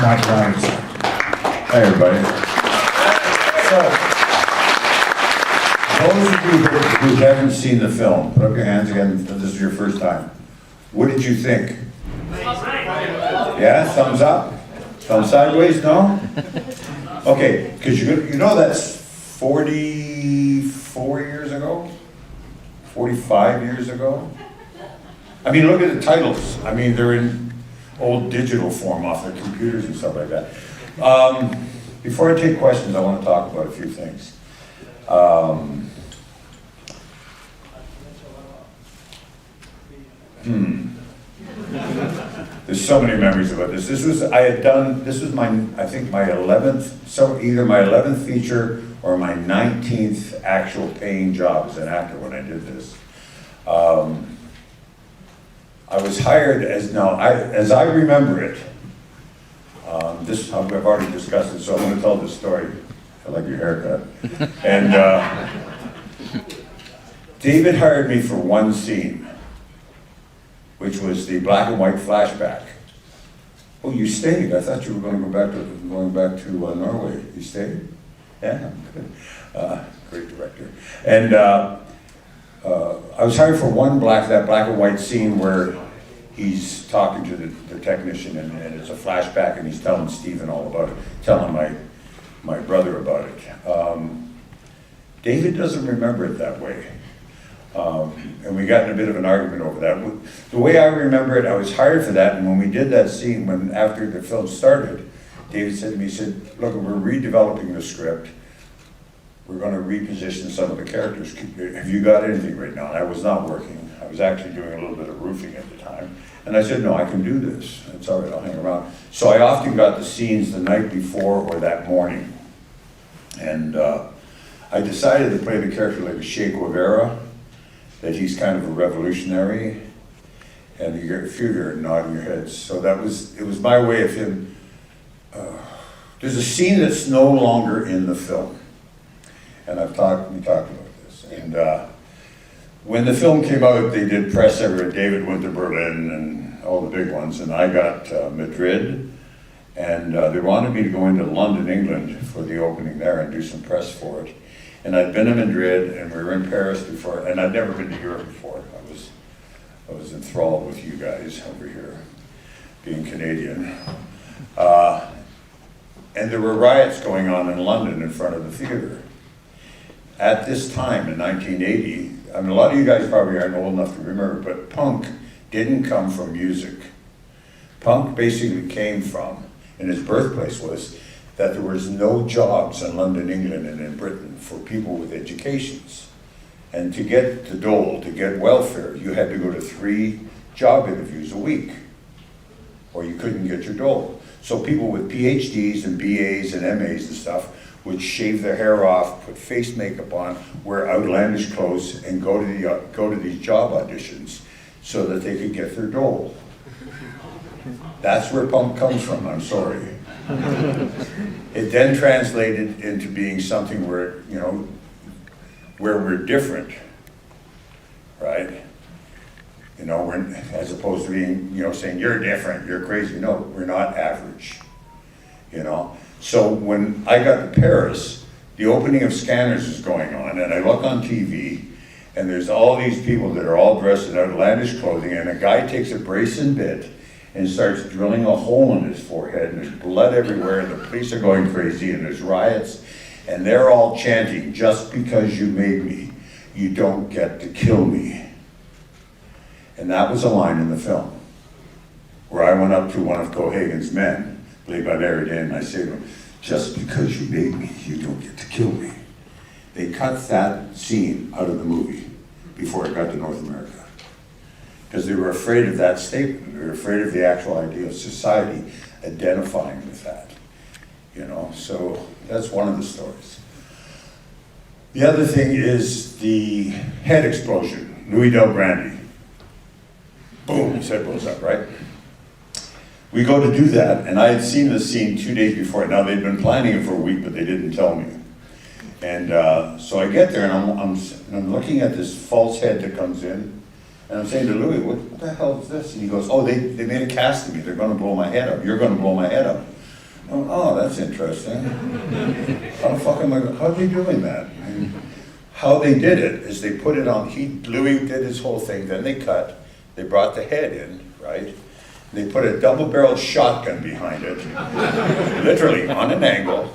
Michael Ironside. Hi, everybody. So, those of you who haven't seen the film, put up your hands again if this is your first time. What did you think? Yeah, thumbs up? Thumbs sideways, no? Okay, because you know that's 44 years ago? 45 years ago? I mean, look at the titles. I mean, they're in old digital form off their computers and stuff like that. Before I take questions, I want to talk about a few things. There's so many memories about this. This was my, I think my 11th, so either my 11th feature or my 19th actual paying job as an actor when I did this. I was hired as I remember it. This I've already discussed it, so I'm going to tell this story. I like your haircut. And David hired me for one scene, which was the black and white flashback. Oh, you stayed. I thought you were going to go back to Norway. You stayed? Yeah, good. Great director. And I was hired for that black and white scene where he's talking to the technician, and it's a flashback, and he's telling Stephen all about it, telling my brother about it. David doesn't remember it that way. And we got in a bit of an argument over that. The way I remember it, I was hired for that, and when we did that scene, after the film started, David said to me, he said, look, we're redeveloping the script. We're going to reposition some of the characters. Have you got anything right now? And I was not working. I was actually doing a little bit of roofing at the time. And I said, no, I can do this. It's all right, I'll hang around. So I often got the scenes the night before or that morning. And I decided to play the character like a Che Guevara, that he's kind of a revolutionary. And you get a few here nodding your heads. So it was my way of him. There's a scene that's no longer in the film. And we talked about this. And when the film came out, they did press everywhere. David went to Berlin and all the big ones, and I got Madrid, and they wanted me to go into London, England for the opening there and do some press for it. And I'd been in Madrid, and we were in Paris before, and I'd never been to Europe before. I was enthralled with you guys over here, being Canadian. And there were riots going on in London in front of the theater. At this time, in 1980, I mean, a lot of you guys probably aren't old enough to remember, but punk didn't come from music. Punk basically came from, and its birthplace was, that there was no jobs in London, England, and in Britain for people with educations. And to get the dole, to get welfare, you had to go to 3 job interviews a week, or you couldn't get your dole. So people with PhDs and BAs and MAs and stuff would shave their hair off, put face makeup on, wear outlandish clothes, and go to these job auditions so that they could get their dole. That's where punk comes from, I'm sorry. It then translated into being something where we're different, right? As opposed to being, saying you're different, you're crazy. No, we're not average, So when I got to Paris, the opening of Scanners is going on, and I look on TV, and there's all these people that are all dressed in outlandish clothing, and a guy takes a brace and bit and starts drilling a hole in his forehead, and there's blood everywhere, and the police are going crazy, and there's riots, and they're all chanting, just because you made me, you don't get to kill me. And that was a line in the film, where I went up to one of Cohagen's men, played by Larry Day, and I say to him, just because you made me, you don't get to kill me. They cut that scene out of the movie before it got to North America. Because they were afraid of that statement. They were afraid of the actual idea of society identifying with that. So that's one of the stories. The other thing is the head explosion, Louis Del Grande. Boom, his head blows up, right? We go to do that, and I had seen this scene 2 days before. Now, they'd been planning it for a week, but they didn't tell me. And so I get there, and I'm looking at this false head that comes in, and I'm saying to Louis, what the hell is this? And he goes, oh, they made a cast of me. They're going to blow my head up. You're going to blow my head up. him, I go, how are they doing that? And how they did it is they put it on, Louis did his whole thing, then they cut, they brought the head in, right? They put a double-barreled shotgun behind it, literally on an angle,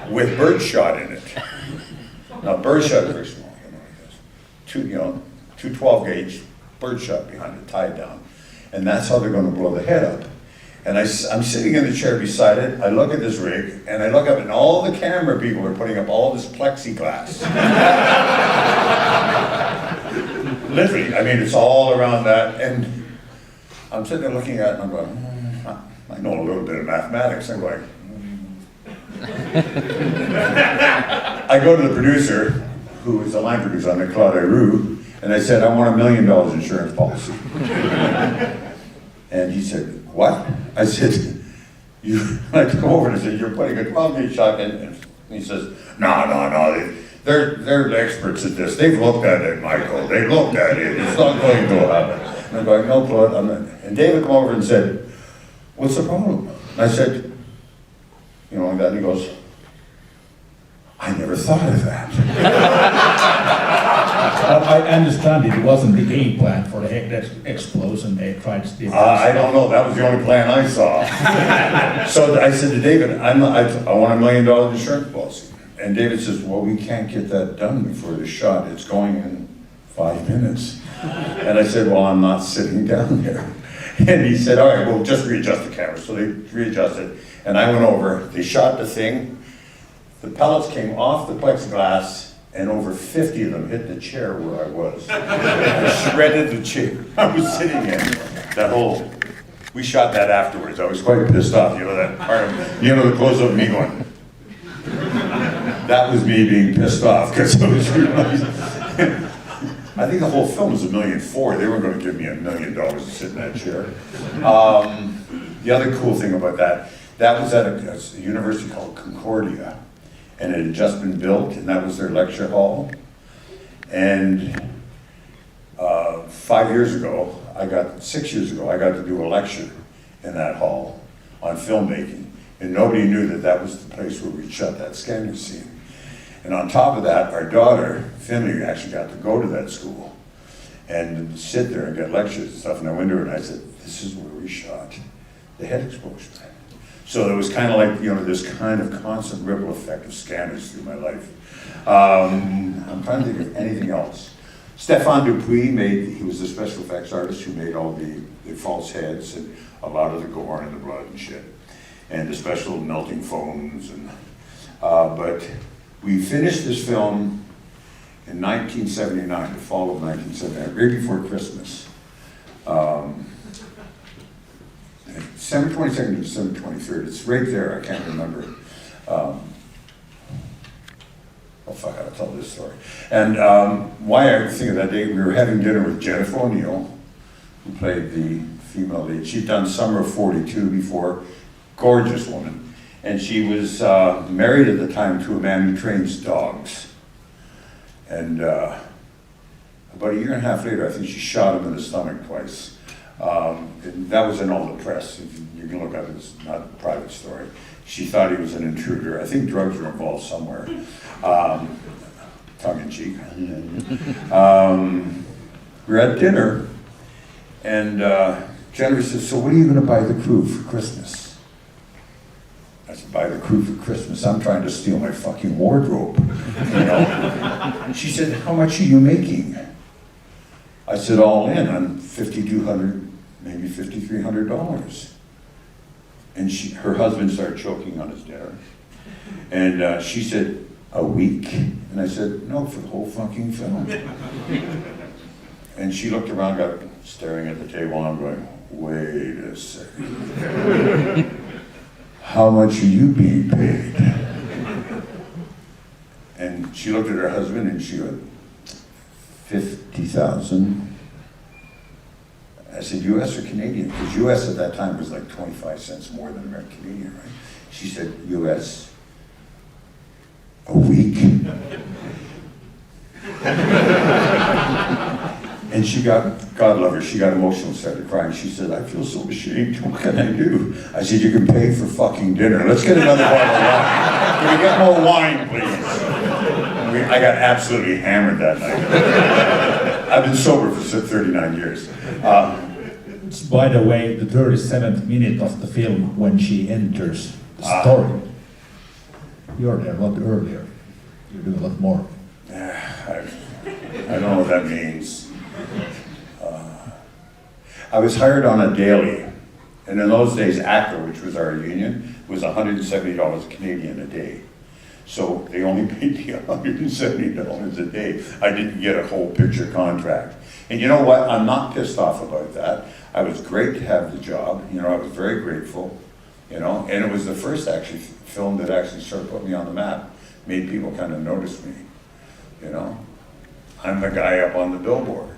with birdshot in it. Now, birdshot is very small, like this. Two 12-gauge birdshot behind it, tied down. And that's how they're gonna blow the head up. And I'm sitting in the chair beside it, I look at this rig, and I look up and all the camera people are putting up all this plexiglass. Literally, I mean, it's all around that, and I'm sitting there looking at it and I'm going, I know a little bit of mathematics. I'm going, I go to the producer, who is a line producer on the Claude Roux, and I said, I want $1 million insurance policy. And he said, what? I said, I come over and I said, you're putting a 12-gauge shotgun, and he says, no, they're experts at this. They've looked at it, Michael. They looked at it. It's not going to happen. And I'm going, no, Claude, I'm not. And David came over and said, what's the problem? And I said, like that, and he goes, I never thought of that. I understand it wasn't the game plan for the explosion. They tried to steal. I don't know. That was the only plan I saw. So I said to David, I want $1 million insurance policy. And David says, well, we can't get that done before the shot. It's going in 5 minutes. And I said, well, I'm not sitting down there. And he said, all right, well, just readjust the camera. So they readjusted. And I went over. They shot the thing. The pellets came off the plexiglass, and over 50 of them hit the chair where I was. I shredded the chair I was sitting in. We shot that afterwards. I was quite pissed off. That part of, the close up of me going. That was me being pissed off, because I was realizing. I think the whole film was $1.4 million. They weren't going to give me $1 million to sit in that chair. The other cool thing about that was at a university called Concordia. And it had just been built, and that was their lecture hall. And 6 years ago, I got to do a lecture in that hall on filmmaking. And nobody knew that was the place where we shot that scanner scene. And on top of that, our daughter, Finley, actually got to go to that school and sit there and get lectures and stuff. And I went to her and I said, this is where we shot the head explosion. So there was kind of like, this kind of constant ripple effect of scanners through my life. I'm trying to think of anything else. Stéphane Dupuis he was the special effects artist who made all the false heads and a lot of the gore and the blood and shit. And the special melting phones. But we finished this film in 1979, the fall of 1979, right before Christmas. December 22nd to December 23rd. It's right there. I can't remember. Oh fuck! I'll tell this story. And why I think of that day, we were having dinner with Jennifer O'Neill, who played the female lead. She'd done Summer of '42 before. Gorgeous woman, and she was married at the time to a man who trains dogs. And about a year and a half later, I think she shot him in the stomach twice. And that was in all the press. You can look up it, it's not a private story. She thought he was an intruder. I think drugs were involved somewhere. Tongue in cheek. We were at dinner, and Jennifer says, so what are you going to buy the crew for Christmas? I said, buy the crew for Christmas? I'm trying to steal my fucking wardrobe. She said, how much are you making? I said, all in, I'm $5,200, maybe $5,300. And her husband started choking on his dinner. And she said, a week? And I said, no, for the whole fucking film. And she looked around, got staring at the table, and I'm going, wait a second. How much are you being paid? And she looked at her husband and she went, 50,000. I said, US or Canadian? Because US at that time was like 25 cents more than American Canadian, right? She said, US. A week? And she got, God love her, she got emotional and started crying. She said, I feel so ashamed, what can I do? I said, you can pay for fucking dinner. Let's get another bottle of wine. Can we get more wine, please? I got absolutely hammered that night. I've been sober for 39 years. It's, by the way, the 37th minute of the film when she enters the story. You're there a lot earlier. You do a lot more. I don't know what that means. I was hired on a daily, and in those days, ACRA, which was our union, was $170 Canadian a day. So they only paid me $170 a day. I didn't get a whole picture contract. And you know what? I'm not pissed off about that. I was great to have the job. You know, I was very grateful. You know, and it was the first actually film that actually sort of put me on the map, made people kind of notice me. You know, I'm the guy up on the billboard.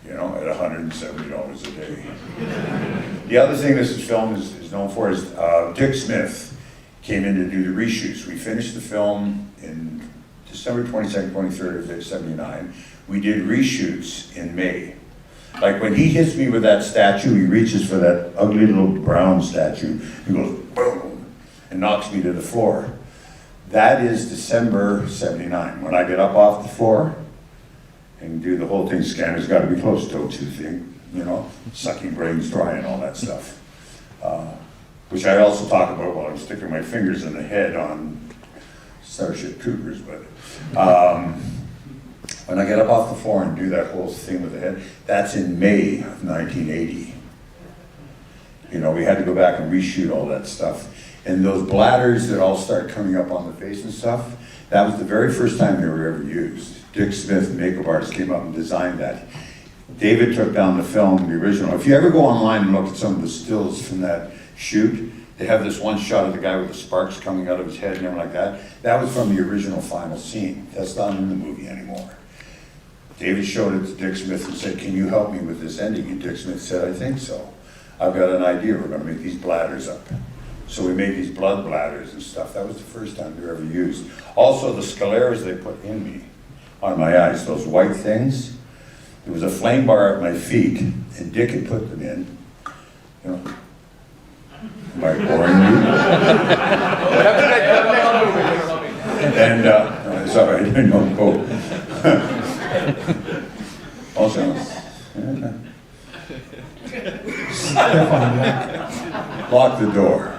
You know, at $170 a day. The other thing this film is known for is Dick Smith came in to do the reshoots. We finished the film in December 22nd, 23rd of '79. We did reshoots in May. Like when he hits me with that statue, he reaches for that ugly little brown statue, he goes boom, and knocks me to the floor. That is December '79. When I get up off the floor and do the whole thing, scanner's got to be close, don't you think? You know, sucking brains dry and all that stuff. Which I also talk about while I'm sticking my fingers in the head on Starship Troopers, but when I get up off the floor and do that whole thing with the head, that's in May of 1980. You know, we had to go back and reshoot all that stuff. And those bladders that all start coming up on the face and stuff, that was the very first time they were ever used. Dick Smith, makeup artist, came up and designed that. David took down the film, the original. If you ever go online and look at some of the stills from that shoot, they have this one shot of the guy with the sparks coming out of his head and everything like that. That was from the original final scene. That's not in the movie anymore. David showed it to Dick Smith and said, "Can you help me with this ending?" And Dick Smith said, "I think so. I've got an idea. We're gonna make these bladders up." So we made these blood bladders and stuff. That was the first time they were ever used. Also, the scleras they put in me, on my eyes, those white things. There was a flame bar at my feet, and Dick had put them in. You know, am I boring you? And, no, it's all right, I don't go. Also, lock the door.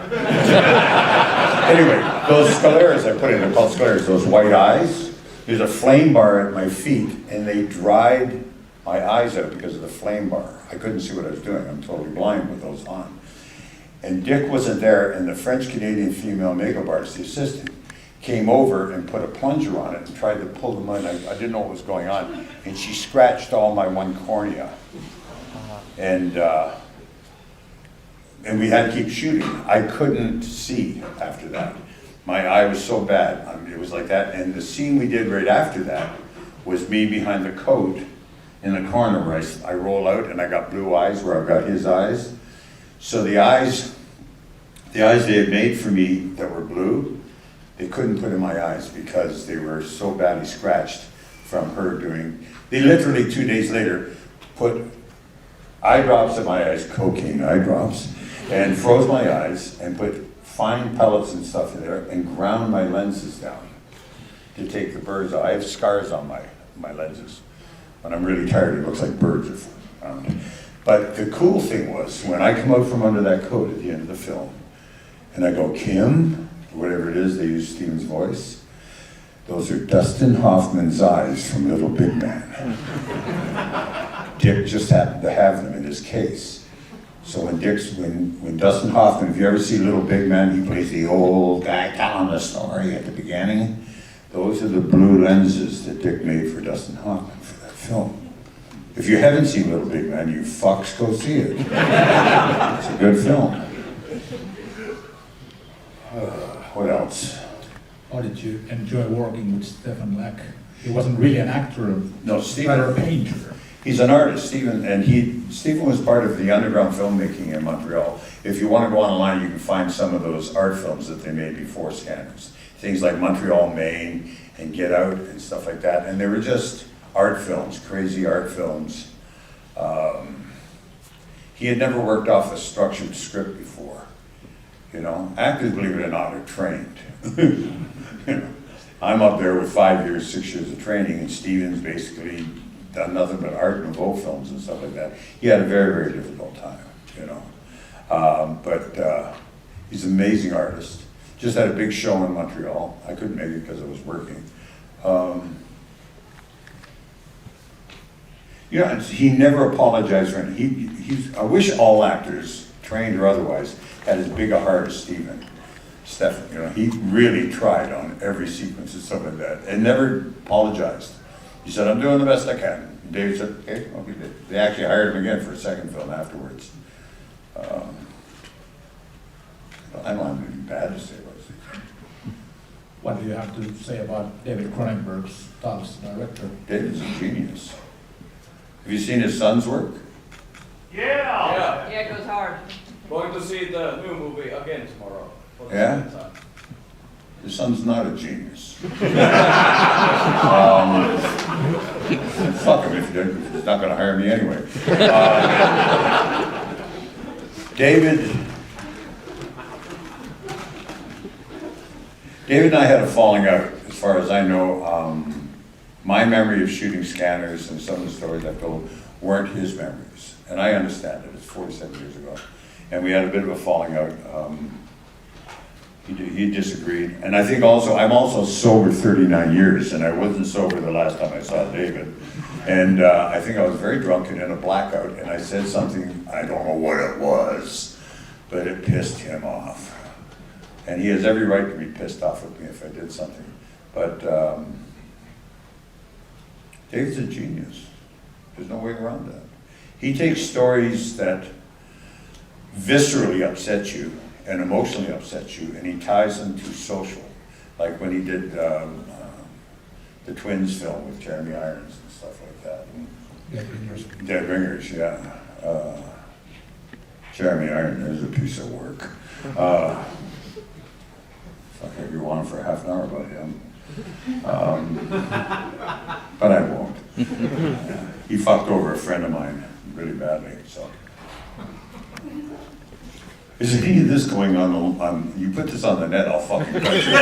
Anyway, those scleras I put in, they're called scleras, those white eyes. There's a flame bar at my feet, and they dried my eyes out because of the flame bar. I couldn't see what I was doing. I'm totally blind with those on. And Dick wasn't there, and the French-Canadian female makeup artist, the assistant, came over and put a plunger on it and tried to pull them in. I didn't know what was going on, and she scratched all my one cornea. And we had to keep shooting. I couldn't see after that. My eye was so bad. I mean, it was like that. And the scene we did right after that was me behind the coat in the corner where I roll out and I got blue eyes where I've got his eyes. So the eyes they had made for me that were blue, they couldn't put in my eyes because they were so badly scratched from her doing. They literally 2 days later put eye drops in my eyes, cocaine eye drops, and froze my eyes and put fine pellets and stuff in there and ground my lenses down to take the birds out. I have scars on my lenses. When I'm really tired, it looks like birds are flying. But the cool thing was, when I come out from under that coat at the end of the film, and I go, "Kim," whatever it is, they use Steven's voice, "Those are Dustin Hoffman's eyes from Little Big Man." Dick just happened to have them in his case. So when Dustin Hoffman, if you ever see Little Big Man, he plays the old guy telling the story at the beginning. Those are the blue lenses that Dick made for Dustin Hoffman for that film. If you haven't seen Little Big Man, you fucks go see it. It's a good film. What else? How did you enjoy working with Stefan Lack? He wasn't really an actor, No, Stephen. rather a painter. He's an artist, Stephen, and Stephen was part of the underground filmmaking in Montreal. If you want to go online, you can find some of those art films that they made before Scanners. Things like Montreal, Maine, and Get Out, and stuff like that. And they were just art films, crazy art films. He had never worked off a structured script before. You know, actors, believe it or not, are trained. You know, I'm up there with 5 years, 6 years of training, and Steven's basically done nothing but art and Nouveau films and stuff like that. He had a very, very difficult time, you know. But he's an amazing artist. Just had a big show in Montreal. I couldn't make it because I was working. You know, he never apologized for anything. I wish all actors, trained or otherwise, had as big a heart as Stefan. You know, he really tried on every sequence and stuff like that, and never apologized. He said, "I'm doing the best I can." And David said, "Okay, I'll be there." They actually hired him again for a second film afterwards. I don't have anything bad to say about it. What do you have to say about David Cronenberg's thoughts, director? David's a genius. Have you seen his son's work? Yeah. Yeah, it goes hard. Going to see the new movie again tomorrow. For the Yeah? second time. His son's not a genius. Fuck him if he's not gonna hire me anyway. David and I had a falling out, as far as I know. My memory of shooting Scanners and some of the stories I've told weren't his memories. And I understand it, it's 47 years ago. And we had a bit of a falling out. He disagreed. And I think also, I'm also sober 39 years, and I wasn't sober the last time I saw David. And I think I was very drunk and in a blackout, and I said something, I don't know what it was, but it pissed him off. And he has every right to be pissed off with me if I did something. But David's a genius. There's no way around that. He takes stories that viscerally upset you and emotionally upset you, and he ties them to social. Like when he did the Twins film with Jeremy Irons and stuff like that. And Dead Ringers, yeah. Jeremy Irons is a piece of work. I could go on for a half an hour about him. But I won't. He fucked over a friend of mine really badly, so. Is any of this going on, you put this on the net, I'll fucking cut you.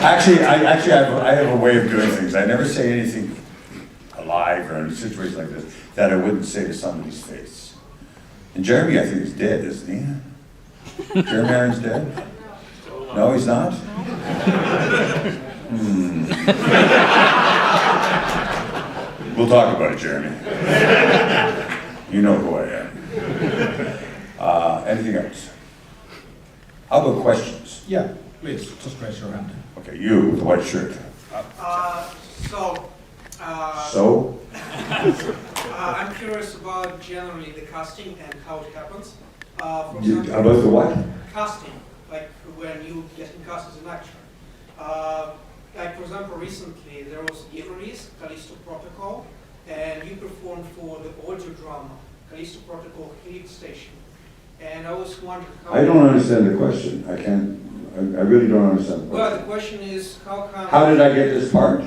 I have a way of doing things. I never say anything alive or in a situation like this that I wouldn't say to somebody's face. And Jeremy, I think, is dead, isn't he? Jeremy Irons dead? No, he's not? We'll talk about it, Jeremy. You know who I am. Anything else? How about questions? Yeah, please, just raise your hand. Okay, you with the white shirt. So? I'm curious about generally the casting and how it happens. For About example, the what? casting, like when you get cast as an actor. Like for example, recently there was a release, Callisto Protocol, and you performed for the audio drama, Callisto Protocol Heat Station. And I was wondering how... I don't understand the question. I really don't understand the question. Well, the question is how come... How did I get this part?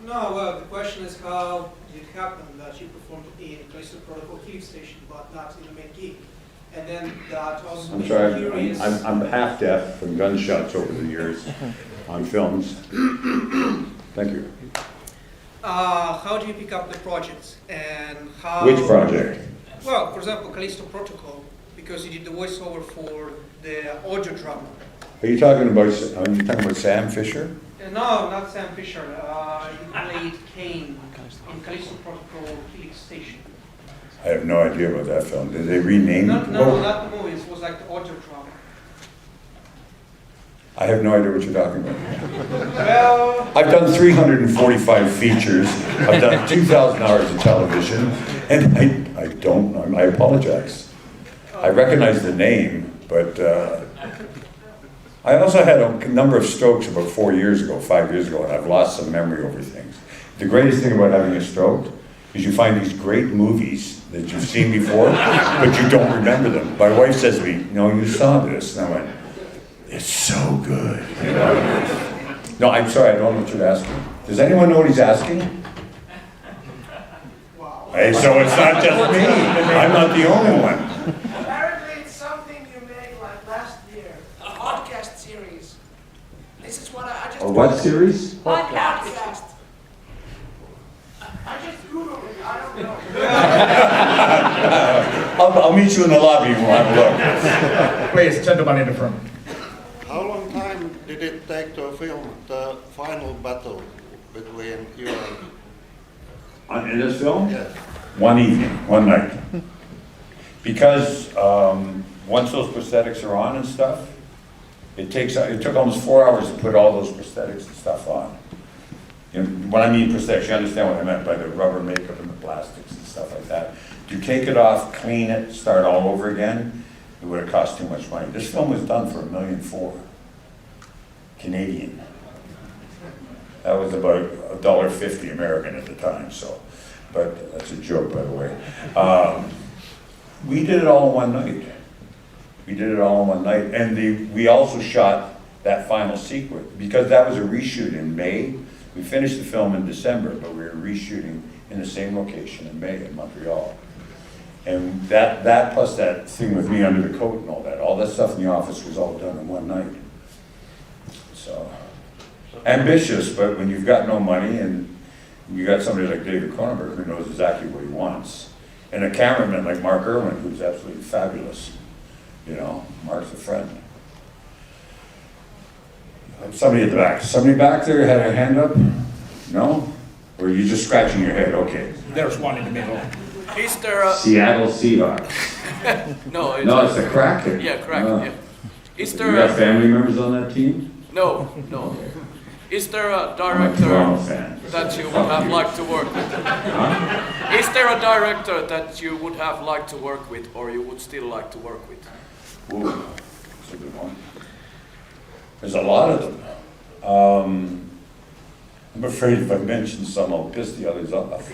No, well, the question is how did it happen that you performed in Callisto Protocol Heat Station, but not in the main gig? And then that also I'm makes sorry, me curious... I'm half deaf from gunshots over the years on films. Thank you. How do you pick up the projects and how... Which project? Well, for example, Callisto Protocol, because you did the voiceover for the audio drama. Are you talking about Sam Fisher? No, not Sam Fisher. You played Kane in Callisto Protocol Helix Station. I have no idea about that film. Did they rename No, it? no, not the movie. It was like the audio drama. I have no idea what you're talking about. Well... I've done 345 features. I've done 2,000 hours of television, and I apologize. I recognize the name, but I also had a number of strokes about 5 years ago, and I've lost some memory over things. The greatest thing about having a stroke is you find these great movies that you've seen before, but you don't remember them. My wife says to me, "No, you saw this." And I went, "It's so good." You know? No, I'm sorry, I don't know what you're asking. Does anyone know what he's asking? Wow. Hey, so it's not just me. I'm not the only one. Apparently, it's something you made like last year. A podcast series. This is what I just. A what series? Podcast. I just Googled it. I don't know. I'll meet you in the lobby and we'll have a look. Please, gentleman in the front. How long time did it take to film the final battle between you and... In this film? Yes. One evening, one night. Because once those prosthetics are on and stuff, it took almost 4 hours to put all those prosthetics and stuff on. You know, when I mean prosthetics, you understand what I meant by the rubber makeup and the plastics and stuff like that. To take it off, clean it, start all over again, it would have cost too much money. This film was done for $1.4 million Canadian. That was about $1.50 American at the time, so, but that's a joke, by the way. We did it all in one night. We did it all in one night, and we also shot that final sequence, because that was a reshoot in May. We finished the film in December, but we were reshooting in the same location in May in Montreal. And that plus that thing with me under the coat and all that stuff in the office was all done in one night. So, ambitious, but when you've got no money and you got somebody like David Cronenberg who knows exactly what he wants, and a cameraman like Mark Irwin who's absolutely fabulous, you know, Mark's a friend. Somebody at the back. Somebody back there had a hand up? No? Or are you just scratching your head? Okay. There's one in the middle. Is there a... Seattle Seahawks. No, it's No, it's the Kraken. Yeah, Kraken, yeah. Is You there got a... family members on that team? No, no. Is there a I'm a Toronto director fan. that you would have liked to work with? Is there a director that you would have liked to work with, or you would still like to work with? Ooh, that's a good one. There's a lot of them. I'm afraid if I mention some, I'll piss the others off.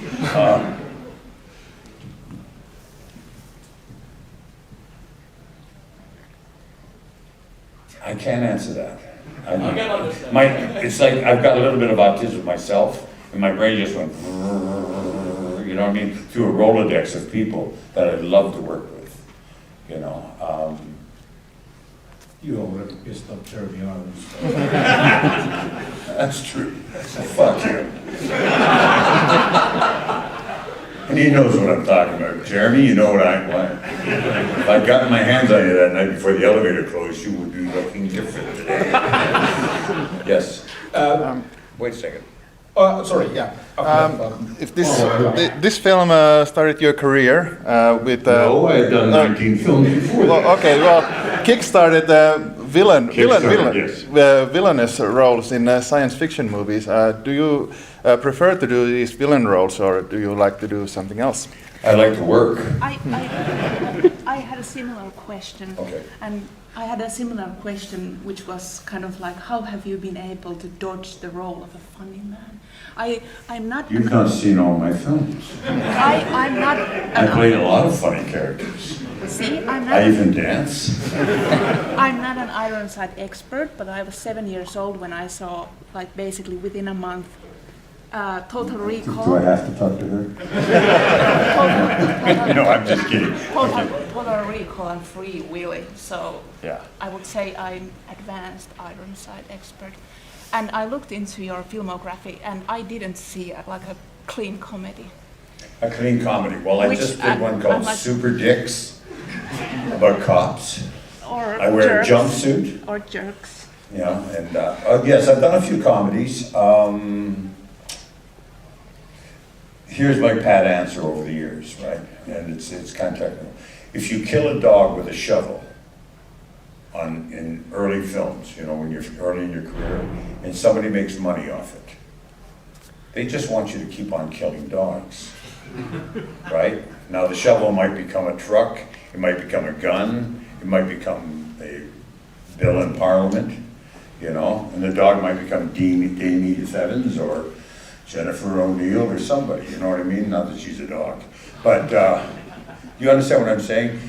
I can't answer that. I can understand. It's like I've got a little bit of autism myself, and my brain just went, you know what I mean, through a Rolodex of people that I'd love to work with, you know. You already pissed up Jeremy Ironside. That's true. Fuck you. And he knows what I'm talking about. Jeremy, you know what I want. If I'd gotten my hands on you that night before the elevator closed, you would be looking different today. Yes. Wait a second. Sorry, yeah. If this film started your career with... No, I had done 19 films before that. Well, okay, well, kick-started villainous roles in science fiction movies. Do you prefer to do these villain roles, or do you like to do something else? I like to work. I had a similar question. Okay. And I had a similar question, which was kind of like, how have you been able to dodge the role of a funny man? I'm not. You've not seen all my films. I'm not. I played a lot of funny characters. See, I even dance. I'm not an Ironside expert, but I was 7 years old when I saw, like, basically within a month, Total Recall. Do I have to talk to her? No, I'm just kidding. Total Recall and Free Willy. So Yeah. I would say I'm advanced Ironside expert. And I looked into your filmography, and I didn't see like a clean comedy. A clean comedy. Well, I Which, just did one called I'm like- Super Dicks about cops. Or I wear jerks, a jumpsuit, or jerks. you know, and yes, I've done a few comedies. Here's my pat answer over the years, right? And it's kind of technical. If you kill a dog with a shovel in early films, you know, when you're early in your career, and somebody makes money off it, they just want you to keep on killing dogs, right? Now the shovel might become a truck, it might become a gun, it might become a bill in Parliament, you know, and the dog might become Dean Edith Evans or Jennifer O'Neill or somebody, you know what I mean? Not that she's a dog, but you understand what I'm saying?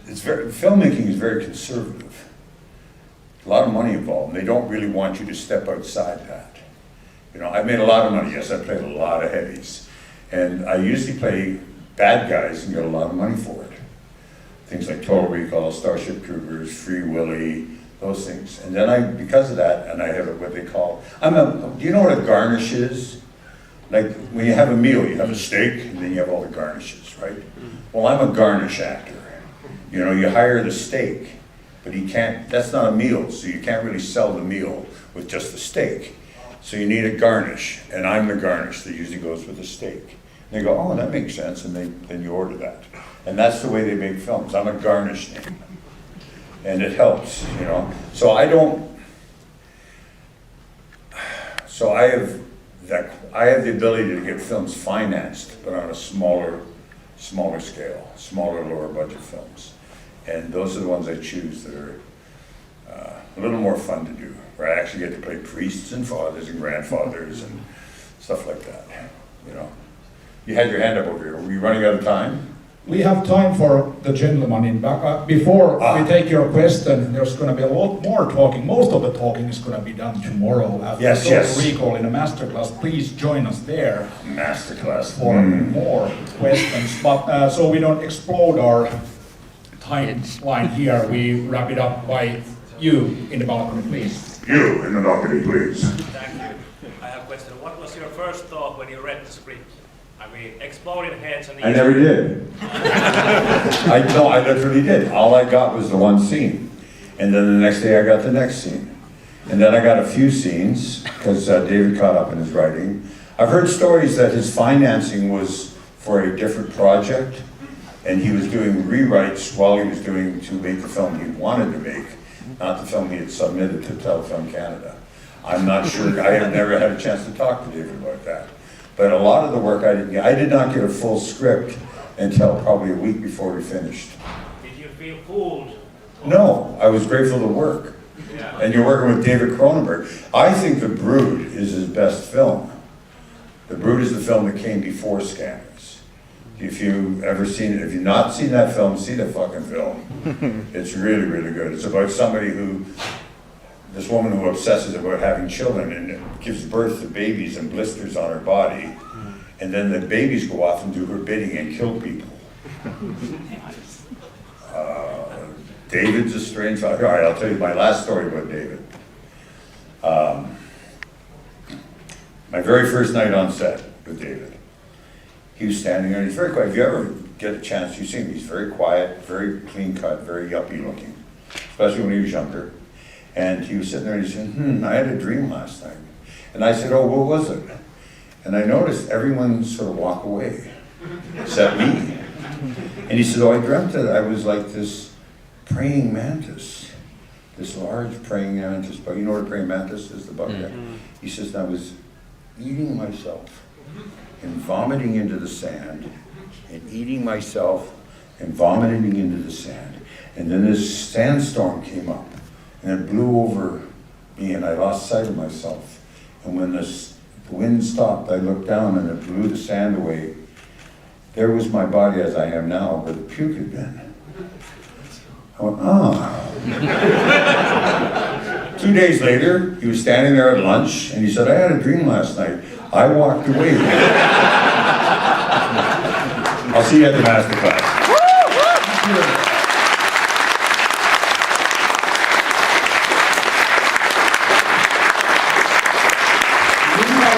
Filmmaking is very conservative. A lot of money involved, and they don't really want you to step outside that. You know, I've made a lot of money, yes, I played a lot of heavies, And I usually play bad guys and get a lot of money for it. Things like Total Recall, Starship Troopers, Free Willy, those things. And then because of that, and I have what they call, do you know what a garnish is? Like when you have a meal, you have a steak and then you have all the garnishes, right? Well, I'm a garnish actor. You know, you hire the steak, but that's not a meal, so you can't really sell the meal with just the steak. So you need a garnish, and I'm the garnish that usually goes with the steak. And they go, oh, that makes sense, and then you order that. And that's the way they make films. I'm a garnish name. And it helps, you know. So I have the ability to get films financed, but on a smaller scale, smaller, lower budget films. And those are the ones I choose that are a little more fun to do, where I actually get to play priests and fathers and grandfathers and stuff like that, you know. You had your hand up over here. Were you running out of time? We have time for the gentleman in back. Before we take your question, there's going to be a lot more talking. Most of the talking is going to be done tomorrow after Yes. Recall in a masterclass. Please join us there Masterclass. for more questions. But so we don't explode our timeline here, we wrap it up by you in the balcony, please. You in the balcony, please. Thank you. I have a question. What was your first thought when you read the script? I mean, exploding heads and... I never did. I literally did. All I got was the one scene. And then the next day I got the next scene. And then I got a few scenes, because David caught up in his writing. I've heard stories that his financing was for a different project, and he was doing rewrites while he was to make the film he wanted to make, not the film he had submitted to Telefilm Canada. I'm not sure, I have never had a chance to talk to David about that. But a lot of the work I did not get a full script until probably a week before we finished. Did you feel fooled? No, I was grateful to work. Yeah. And you're working with David Cronenberg. I think The Brood is his best film. The Brood is the film that came before Scanners. If you've not seen that film, see the fucking film. It's really, really good. It's about this woman who obsesses about having children and gives birth to babies and blisters on her body. And then the babies go off and do her bidding and kill people. David's a strange fellow. All right, I'll tell you my last story about David. My very first night on set with David, he was standing there, and he's very quiet. If you ever get a chance, you see him, he's very quiet, very clean cut, very yuppie looking, especially when he was younger. And he was sitting there and he said, I had a dream last night. And I said, oh, what was it? And I noticed everyone sort of walk away, except me. And he said, oh, I dreamt that I was like this praying mantis, this large praying mantis bug. You know what a praying mantis is, the bug? Mm-hmm. He says, I was eating myself and vomiting into the sand, and eating myself and vomiting into the sand. And then this sandstorm came up, and it blew over me, and I lost sight of myself. And when the wind stopped, I looked down, and it blew the sand away. There was my body as I am now, where the puke had been. I went, ah. 2 days later, he was standing there at lunch, and he said, I had a dream last night. I walked away. I'll see you at the masterclass.